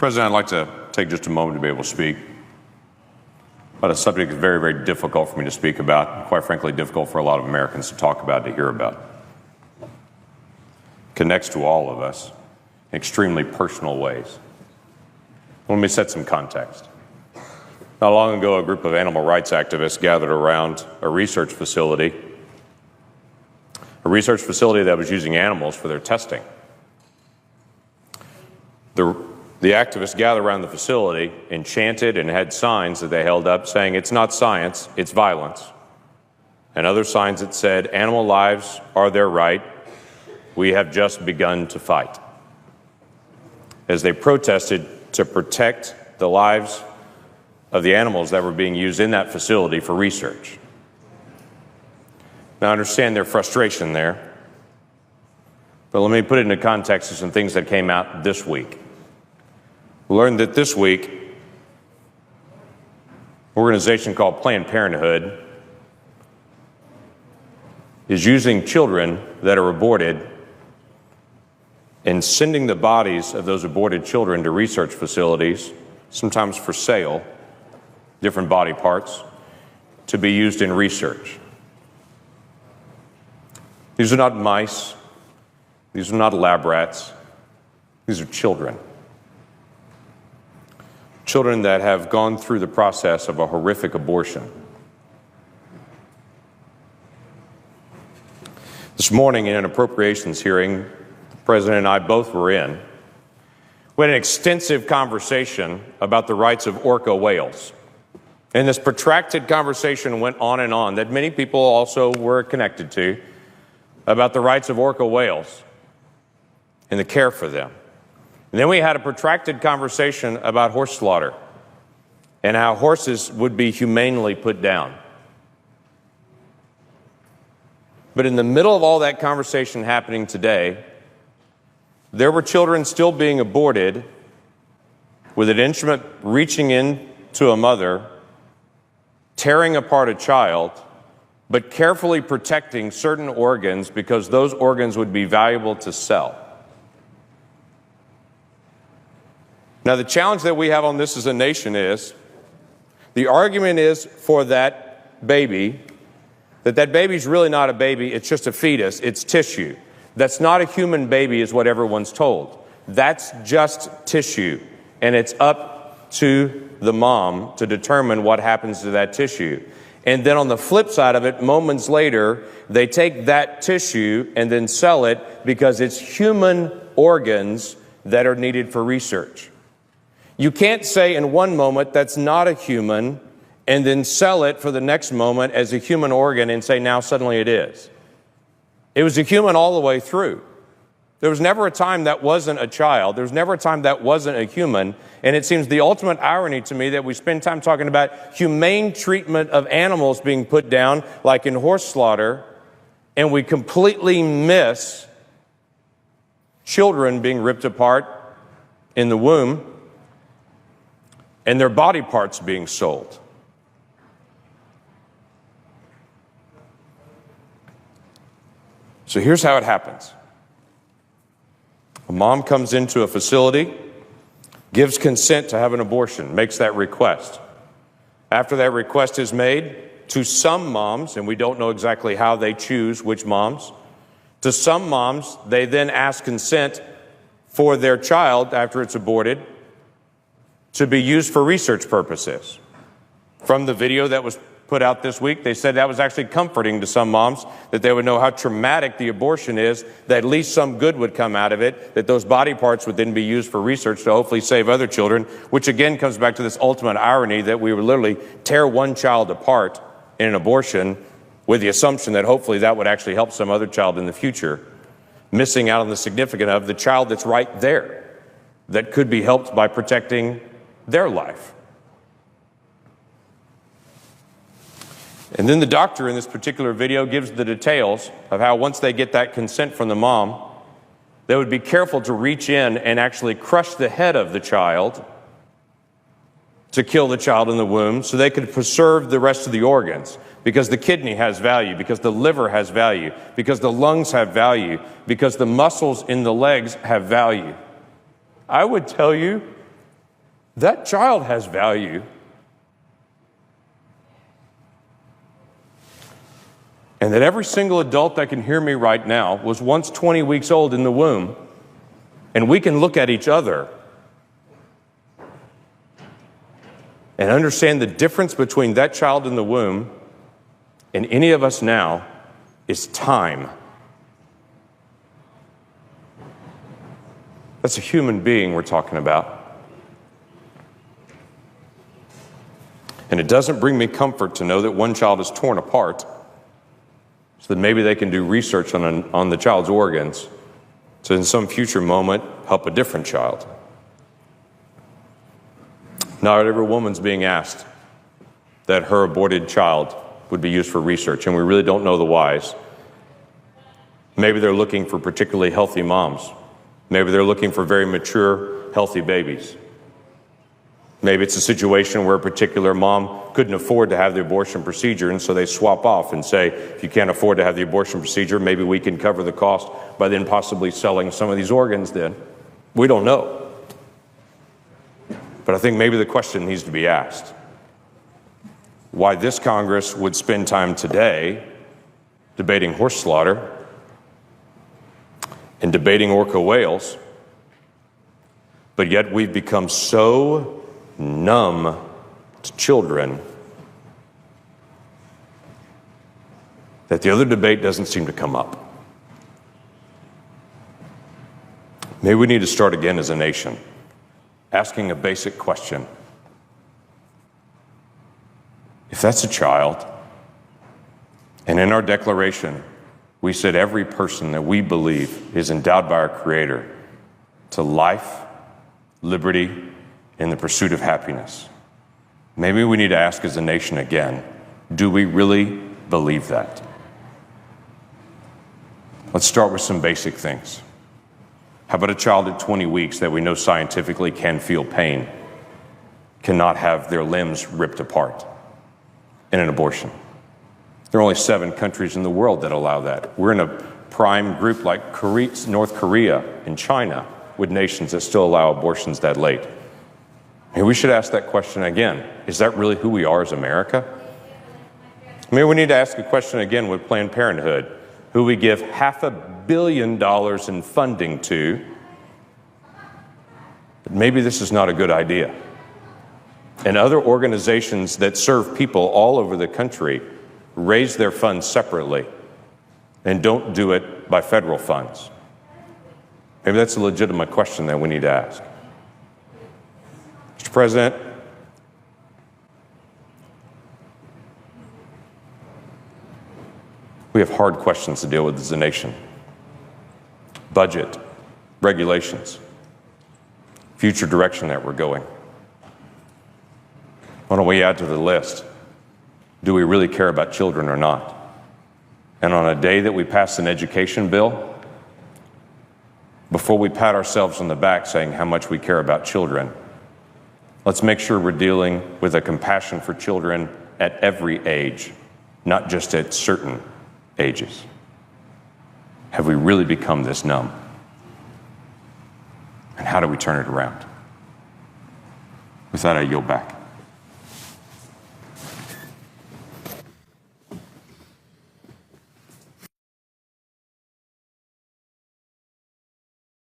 President, I'd like to take just a moment to be able to speak about a subject that's very, very difficult for me to speak about, and quite frankly, difficult for a lot of Americans to talk about, to hear about. It connects to all of us in extremely personal ways. Let me set some context. Not long ago, a group of animal rights activists gathered around a research facility that was using animals for their testing. The activists gathered around the facility and chanted and had signs that they held up saying, "It's not science, it's violence." And other signs that said, "Animal lives are their right. We have just begun to fight." As they protested to protect the lives of the animals that were being used in that facility for research. Now, I understand their frustration there, but let me put it into context of some things that came out this week. We learned that this week, an organization called Planned Parenthood is using children that are aborted and sending the bodies of those aborted children to research facilities, sometimes for sale, different body parts, to be used in research. These are not mice. These are not lab rats. These are children. Children that have gone through the process of a horrific abortion. This morning in an appropriations hearing, the President and I both were in, we had an extensive conversation about the rights of orca whales. And this protracted conversation went on and on that many people also were connected to about the rights of orca whales and the care for them. And then we had a protracted conversation about horse slaughter and how horses would be humanely put down. But in the middle of all that conversation happening today, there were children still being aborted with an instrument reaching into a mother, tearing apart a child, but carefully protecting certain organs because those organs would be valuable to sell. Now, the challenge that we have on this as a nation is, the argument is for that baby, that baby's really not a baby, it's just a fetus, it's tissue. That's not a human baby is what everyone's told. That's just tissue, and it's up to the mom to determine what happens to that tissue. And then on the flip side of it, moments later, they take that tissue and then sell it because it's human organs that are needed for research. You can't say in one moment that's not a human and then sell it for the next moment as a human organ and say now suddenly it is. It was a human all the way through. There was never a time that wasn't a child. There was never a time that wasn't a human. And it seems the ultimate irony to me that we spend time talking about humane treatment of animals being put down, like in horse slaughter, and we completely miss children being ripped apart in the womb and their body parts being sold. So here's how it happens. A mom comes into a facility, gives consent to have an abortion, makes that request. After that request is made, to some moms, and we don't know exactly how they choose which moms, to some moms, they then ask consent for their child after it's aborted to be used for research purposes. From the video that was put out this week, they said that was actually comforting to some moms, that they would know how traumatic the abortion is, that at least some good would come out of it, that those body parts would then be used for research to hopefully save other children, which again comes back to this ultimate irony that we would literally tear one child apart in an abortion with the assumption that hopefully that would actually help some other child in the future, missing out on the significance of the child that's right there that could be helped by protecting their life. And then the doctor in this particular video gives the details of how once they get that consent from the mom, they would be careful to reach in and actually crush the head of the child to kill the child in the womb so they could preserve the rest of the organs, because the kidney has value, because the liver has value, because the lungs have value, because the muscles in the legs have value. I would tell you That child has value. And that every single adult that can hear me right now was once 20 weeks old in the womb, and we can look at each other and understand the difference between that child in the womb and any of us now is time. That's a human being we're talking about. And it doesn't bring me comfort to know that one child is torn apart so that maybe they can do research on the child's organs to in some future moment help a different child. Not every woman's being asked that her aborted child would be used for research, and we really don't know the whys. Maybe they're looking for particularly healthy moms. Maybe they're looking for very mature, healthy babies. Maybe it's a situation where a particular mom couldn't afford to have the abortion procedure, and so they swap off and say, if you can't afford to have the abortion procedure, maybe we can cover the cost by then possibly selling some of these organs then. We don't know. But I think maybe the question needs to be asked. Why this Congress would spend time today debating horse slaughter and debating orca whales, but yet we've become so numb to children that the other debate doesn't seem to come up. Maybe we need to start again as a nation, asking a basic question. If that's a child, and in our declaration, we said every person that we believe is endowed by our Creator to life, liberty, and the pursuit of happiness. Maybe we need to ask as a nation again, do we really believe that? Let's start with some basic things. How about a child at 20 weeks that we know scientifically can feel pain, cannot have their limbs ripped apart in an abortion? There are only 7 countries in the world that allow that. We're in a prime group like North Korea and China with nations that still allow abortions that late. Maybe we should ask that question again. Is that really who we are as America? Maybe we need to ask a question again with Planned Parenthood, who we give $500 million in funding to. But maybe this is not a good idea. And other organizations that serve people all over the country raise their funds separately and don't do it by federal funds. Maybe that's a legitimate question that we need to ask. Mr. President, we have hard questions to deal with as a nation. Budget, regulations, future direction that we're going. Why don't we add to the list? Do we really care about children or not? And on a day that we pass an education bill, before we pat ourselves on the back saying how much we care about children, let's make sure we're dealing with a compassion for children at every age, not just at certain ages. Have we really become this numb? And how do we turn it around? With that, I yield back.